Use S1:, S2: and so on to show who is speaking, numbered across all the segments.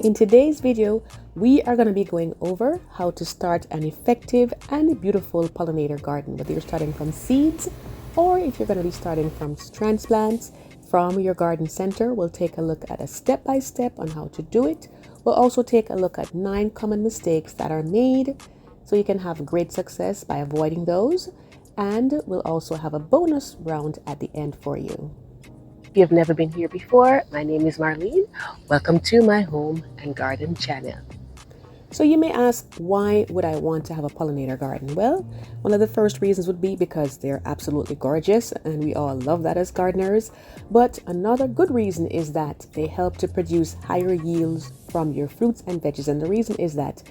S1: In today's video, we are going to be going over how to start an effective and beautiful pollinator garden, whether you're starting from seeds or if you're going to be starting from transplants from your garden center. We'll take a look at a step-by-step on how to do it. We'll also take a look at 9 common mistakes that are made so you can have great success by avoiding those. And we'll also have a bonus round at the end for you. If you've never been here before, my name is Marlene. Welcome to my home and garden channel. So you may ask, why would I want to have a pollinator garden? Well, one of the first reasons would be because they're absolutely gorgeous and we all love that as gardeners. But another good reason is that they help to produce higher yields from your fruits and veggies. And the reason is that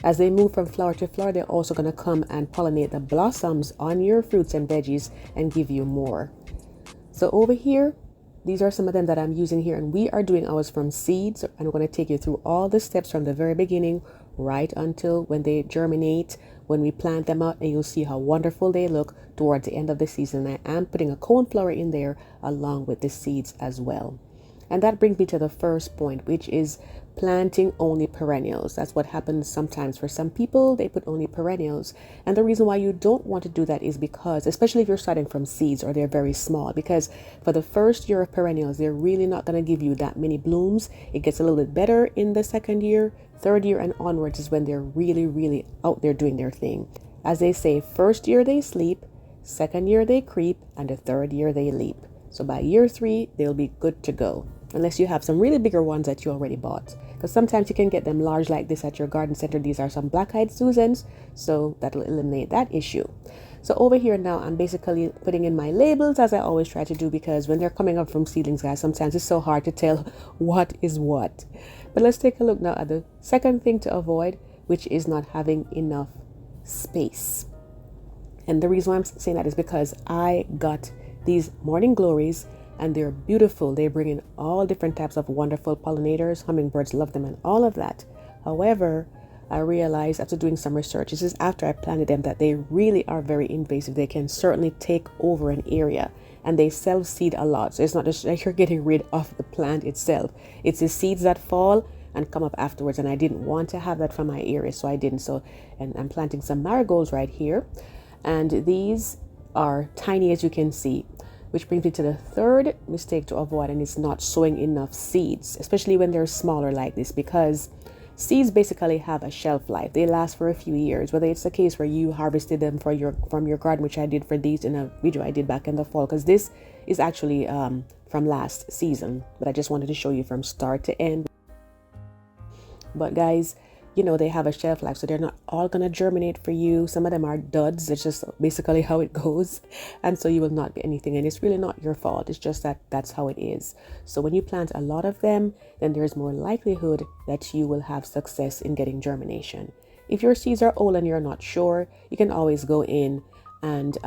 S1: as they move from flower to flower, they're also going to come and pollinate the blossoms on your fruits and veggies and give you more. So over here, these are some of them that I'm using here, and we are doing ours from seeds, and we're going to take you through all the steps from the very beginning right until when they germinate, when we plant them out, and you'll see how wonderful they look towards the end of the season. I am putting a coneflower in there along with the seeds as well. And that brings me to the first point, which is planting only perennials. That's what happens sometimes for some people. They put only perennials. And the reason why you don't want to do that is because, especially if you're starting from seeds or they're very small, because for the first year of perennials, they're really not going to give you that many blooms. It gets a little bit better in the second year. Third year and onwards is when they're really out there doing their thing. As they say, first year they sleep, second year they creep, and the third year they leap. So by year 3, they'll be good to go. Unless you have some really bigger ones that you already bought. Because sometimes you can get them large like this at your garden center. These are some black-eyed Susans, so that'll eliminate that issue. So over here now, I'm basically putting in my labels, as I always try to do, because when they're coming up from seedlings, guys, sometimes it's so hard to tell what is what. But let's take a look now at the second thing to avoid, which is not having enough space. And the reason why I'm saying that is because I got these morning glories, and they're beautiful. They bring in all different types of wonderful pollinators. Hummingbirds love them and all of that. However, I realized after doing some research, this is after I planted them, that they really are very invasive. They can certainly take over an area, and they self-seed a lot. So it's not just like you're getting rid of the plant itself. It's the seeds that fall and come up afterwards. And I didn't want to have that from my area, so I didn't. So, and I'm planting some marigolds right here. And these are tiny, as you can see. Which brings me to the third mistake to avoid, and it's not sowing enough seeds, especially when they're smaller like this, because seeds basically have a shelf life. They last for a few years, whether it's the case where you harvested them from your garden, which I did for these in a video I did back in the fall, because this is actually from last season, but I just wanted to show you from start to end. But guys, you know, they have a shelf life, so they're not all going to germinate for you. Some of them are duds. It's just basically how it goes. And so you will not get anything. And it's really not your fault. It's just that that's how it is. So when you plant a lot of them, then there's more likelihood that you will have success in getting germination. If your seeds are old and you're not sure, you can always go in and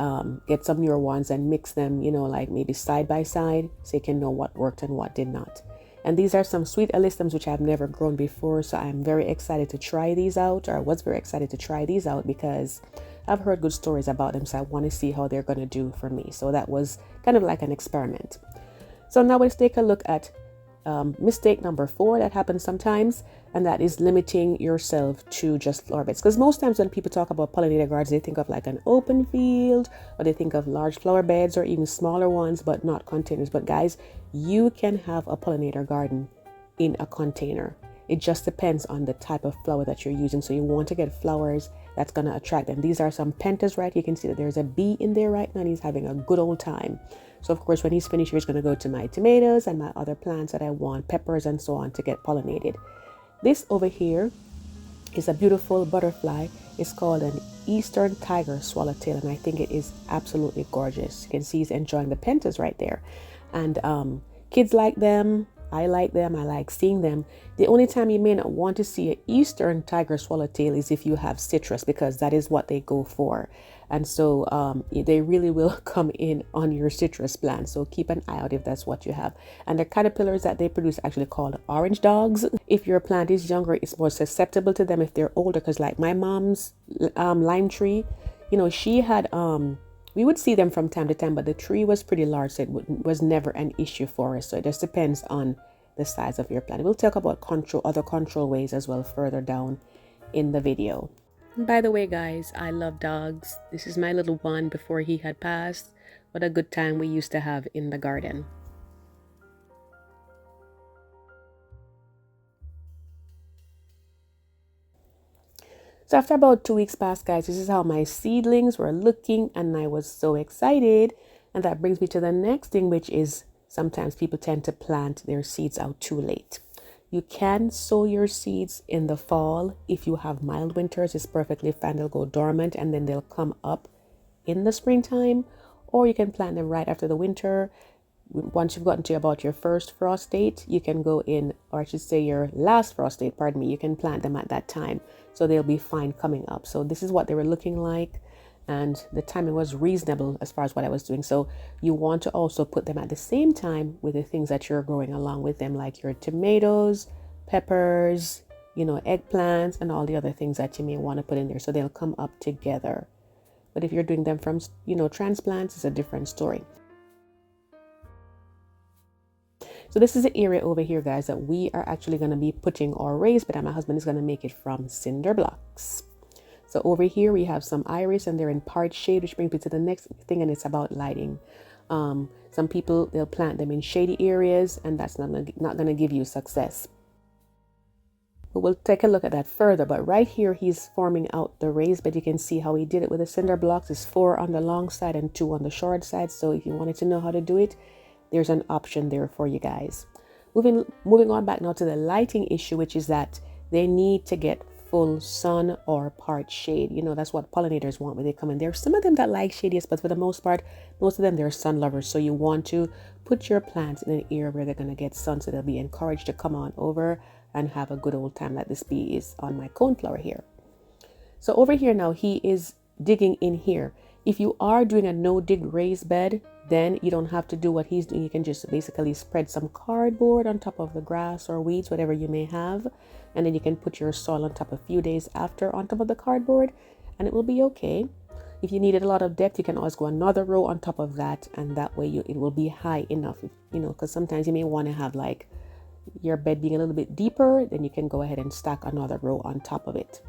S1: get some newer ones and mix them, you know, like maybe side by side, so you can know what worked and what did not. And these are some sweet alistums which I've never grown before, so I'm very excited to try these out, or was very excited to try these out because I've heard good stories about them, so I want to see how they're going to do for me. So that was kind of like an experiment. So now let's take a look at mistake number 4 that happens sometimes, and that is limiting yourself to just flower beds. Because most times when people talk about pollinator gardens, they think of like an open field, or they think of large flower beds, or even smaller ones, but not containers. But guys, you can have a pollinator garden in a container. It just depends on the type of flower that you're using. So you want to get flowers that's going to attract them. These are some pentas, right? You can see that there's a bee in there right now, and he's having a good old time. So of course, when he's finished, he's going to go to my tomatoes and my other plants that I want, peppers and so on, to get pollinated. This over here is a beautiful butterfly. It's called an Eastern Tiger Swallowtail, and I think it is absolutely gorgeous. You can see he's enjoying the pentas right there. And kids like them. I like them. I like seeing them. The only time you may not want to see an Eastern Tiger Swallowtail is if you have citrus, because that is what they go for. And so they really will come in on your citrus plant. So keep an eye out if that's what you have. And the caterpillars that they produce are actually called orange dogs. If your plant is younger, it's more susceptible to them if they're older. Because like my mom's lime tree, you know, she had we would see them from time to time, but the tree was pretty large, so it was never an issue for us. So it just depends on the size of your plant. We'll talk about other control ways as well further down in the video. By the way, guys, I love dogs. This is my little one before he had passed. What a good time we used to have in the garden. So after about 2 weeks passed, guys, this is how my seedlings were looking, and I was so excited. And that brings me to the next thing, which is sometimes people tend to plant their seeds out too late. You can sow your seeds in the fall. If you have mild winters, it's perfectly fine. They'll go dormant and then they'll come up in the springtime, or you can plant them right after the winter. Once you've gotten to about your first frost date, you can go in, or I should say your last frost date, pardon me, you can plant them at that time. So they'll be fine coming up. So this is what they were looking like. And the timing was reasonable as far as what I was doing. So you want to also put them at the same time with the things that you're growing along with them, like your tomatoes, peppers, eggplants, and all the other things that you may want to put in there. So they'll come up together. But if you're doing them from, transplants, it's a different story. So this is the area over here, guys, that we are actually going to be putting our raised bed, and my husband is going to make it from cinder blocks. So over here we have some iris, and they're in part shade, which brings me to the next thing, and it's about lighting. Some people, they'll plant them in shady areas, and that's not going to give you success. But we'll take a look at that further. But right here, he's forming out the raised bed. You can see how he did it with the cinder blocks. It's 4 on the long side and 2 on the short side. So if you wanted to know how to do it, there's an option there for you guys. Moving on back now to the lighting issue, which is that they need to get full sun or part shade. That's what pollinators want when they come in. There's some of them that like shadiest, but for the most part, most of them, they're sun lovers. So you want to put your plants in an area where they're going to get sun, so they'll be encouraged to come on over and have a good old time, like this bee is on my coneflower here. So over here now, he is digging in here. If you are doing a no-dig raised bed, then you don't have to do what he's doing. You can just basically spread some cardboard on top of the grass or weeds, whatever you may have. And then you can put your soil on top a few days after on top of the cardboard, and it will be okay. If you needed a lot of depth, you can always go another row on top of that, and that way it will be high enough, because sometimes you may want to have like your bed being a little bit deeper, then you can go ahead and stack another row on top of it.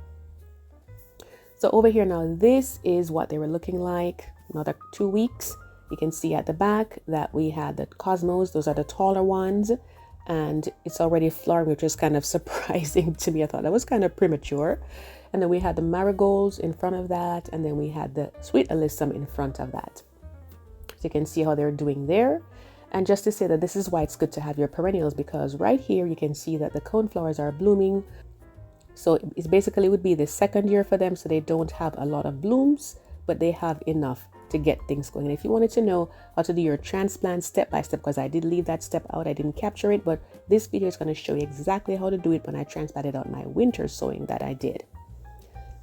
S1: So over here now, this is what they were looking like. Another 2 weeks. You can see at the back that we had the cosmos. Those are the taller ones, and it's already flowering, which is kind of surprising to me. I thought that was kind of premature. And then we had the marigolds in front of that, and then we had the sweet alyssum in front of that. So you can see how they're doing there. And just to say that this is why it's good to have your perennials, because right here you can see that the coneflowers are blooming. So it basically would be the second year for them, so they don't have a lot of blooms, but they have enough to get things going. And if you wanted to know how to do your transplant step by step, because I did leave that step out, I didn't capture it, but this video is going to show you exactly how to do it when I transplanted out my winter sowing that I did.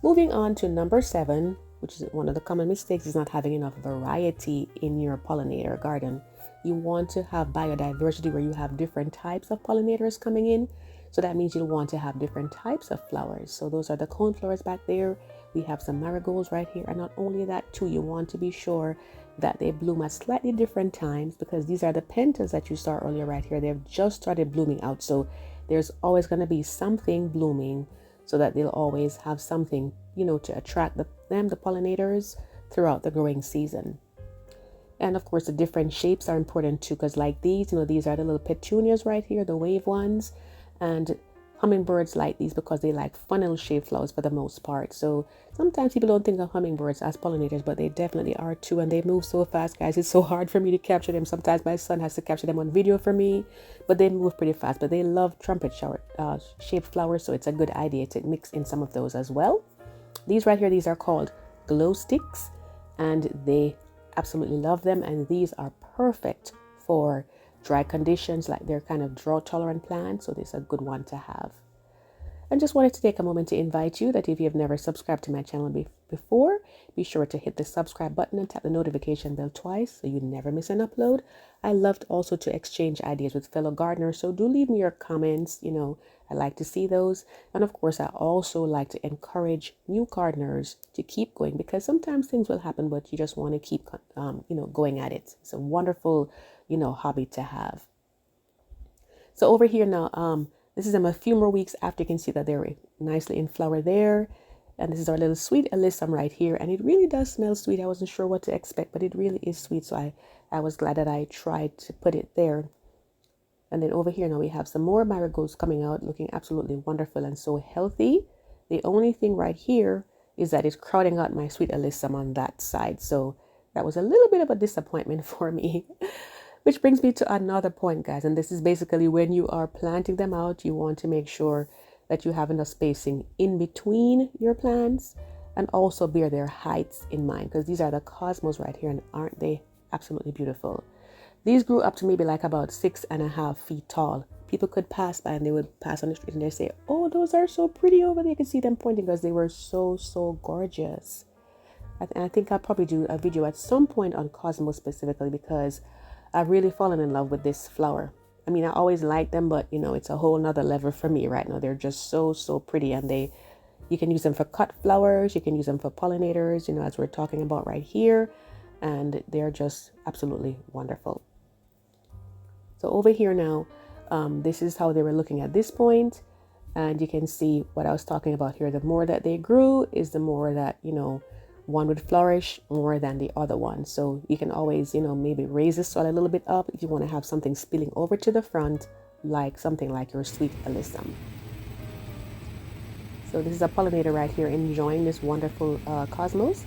S1: Moving on to number 7, which is one of the common mistakes, is not having enough variety in your pollinator garden. You want to have biodiversity where you have different types of pollinators coming in. So that means you'll want to have different types of flowers. So those are the coneflowers back there. We have some marigolds right here. And not only that too, you want to be sure that they bloom at slightly different times, because these are the pentas that you saw earlier right here. They've just started blooming out. So there's always going to be something blooming, so that they'll always have something, to attract the pollinators throughout the growing season. And of course, the different shapes are important too, because like these, these are the little petunias right here, the wave ones. And hummingbirds like these because they like funnel shaped flowers for the most part. So sometimes people don't think of hummingbirds as pollinators, but they definitely are too. And they move so fast, guys. It's so hard for me to capture them. Sometimes my son has to capture them on video for me, but they move pretty fast. But they love trumpet shaped flowers, so it's a good idea to mix in some of those as well. These right here, these are called glow sticks, and they absolutely love them. And these are perfect for dry conditions, like they're kind of drought tolerant plants, so this is a good one to have. And just wanted to take a moment to invite you that if you have never subscribed to my channel before, be sure to hit the subscribe button and tap the notification bell twice so you never miss an upload. I loved also to exchange ideas with fellow gardeners, so do leave me your comments. I like to see those. And of course, I also like to encourage new gardeners to keep going, because sometimes things will happen, but you just want to keep going at it. It's a wonderful hobby to have. So over here now, this is a few more weeks after. You can see that they're nicely in flower there. And this is our little sweet alyssum right here. And it really does smell sweet. I wasn't sure what to expect, but it really is sweet. So I was glad that I tried to put it there. And then over here now we have some more marigolds coming out, looking absolutely wonderful and so healthy. The only thing right here is that it's crowding out my sweet alyssum on that side. So that was a little bit of a disappointment for me. Which brings me to another point, guys. And this is basically when you are planting them out, you want to make sure that you have enough spacing in between your plants and also bear their heights in mind, because these are the cosmos right here, and aren't they absolutely beautiful? These grew up to maybe like about 6.5 feet tall. People could pass by and they would pass on the street and they say, oh, those are so pretty over there. You can see them pointing because they were so gorgeous. I think I'll probably do a video at some point on cosmos specifically, because I've really fallen in love with this flower. I mean, I always liked them, but you know, it's a whole nother level for me right now. They're just so pretty, and you can use them for cut flowers, you can use them for pollinators, you know, as we're talking about right here, and they're just absolutely wonderful. So over here now, this is how they were looking at this point, and you can see what I was talking about here. The more that they grew is the more that, you know, one would flourish more than the other one. So you can always, you know, maybe raise the soil a little bit up if you want to have something spilling over to the front, like something like your sweet alyssum. So this is a pollinator right here enjoying this wonderful cosmos,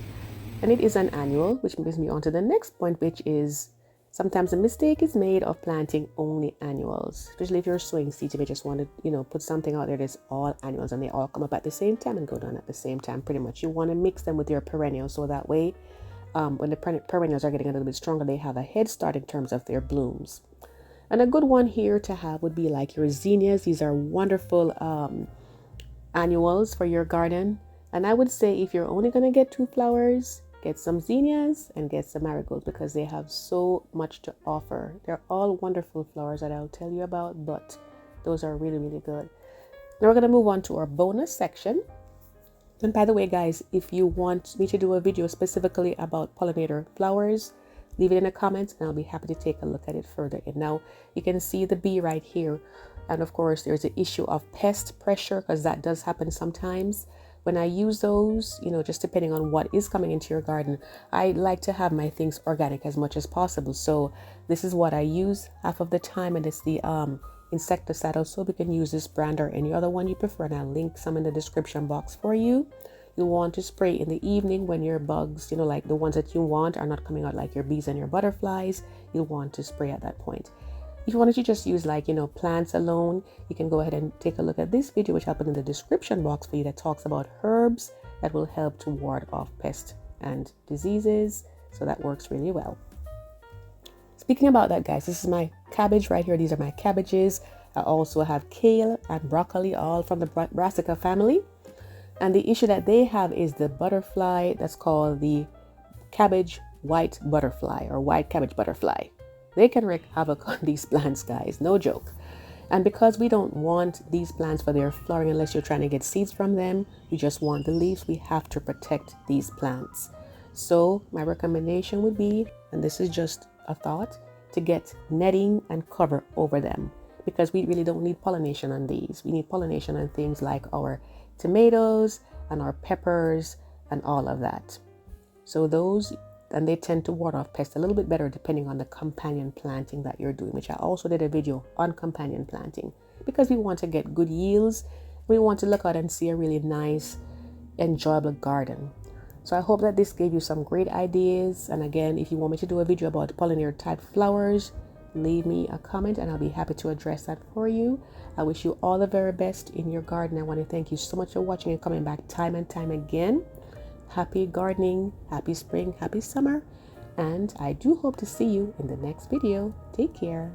S1: and it is an annual, which brings me on to the next point, which is sometimes a mistake is made of planting only annuals, especially if you're sowing seeds. You may just want to, you know, put something out there that's all annuals and they all come up at the same time and go down at the same time. Pretty much, you want to mix them with your perennials, so that way, when the perennials are getting a little bit stronger, they have a head start in terms of their blooms. And a good one here to have would be like your zinnias. These are wonderful annuals for your garden. And I would say if you're only going to get 2 flowers, get some zinnias and get some marigolds, because they have so much to offer. They're all wonderful flowers that I'll tell you about, but those are really good. Now we're going to move on to our bonus section. And by the way, guys, if you want me to do a video specifically about pollinator flowers, leave it in the comments and I'll be happy to take a look at it further. And now you can see the bee right here. And of course, there's the issue of pest pressure, because that does happen sometimes. When I use those, you know, just depending on what is coming into your garden, I like to have my things organic as much as possible. So this is what I use half of the time, and it's the insecticide. Also, we can use this brand or any other one you prefer, and I'll link some in the description box for you. You'll want to spray in the evening when your bugs, you know, like the ones that you want are not coming out, like your bees and your butterflies. You'll want to spray at that point. If you wanted to just use, like, you know, plants alone, you can go ahead and take a look at this video, which I'll put in the description box for you, that talks about herbs that will help to ward off pests and diseases. So that works really well. Speaking about that, guys, this is my cabbage right here. These are my cabbages. I also have kale and broccoli, all from the brassica family. And the issue that they have is the butterfly that's called the cabbage white butterfly, or white cabbage butterfly. They can wreak havoc on these plants, guys, no joke. And because we don't want these plants for their flowering unless you're trying to get seeds from them, we just want the leaves, we have to protect these plants. So my recommendation would be, and this is just a thought, to get netting and cover over them, because we really don't need pollination on these. We need pollination on things like our tomatoes and our peppers and all of that. So those, and they tend to ward off pests a little bit better depending on the companion planting that you're doing, which I also did a video on companion planting, because we want to get good yields. We want to look out and see a really nice, enjoyable garden. So I hope that this gave you some great ideas. And again, if you want me to do a video about pollinator type flowers, leave me a comment and I'll be happy to address that for you. I wish you all the very best in your garden. I want to thank you so much for watching and coming back time and time again. Happy gardening, happy spring, happy summer, and I do hope to see you in the next video. Take care.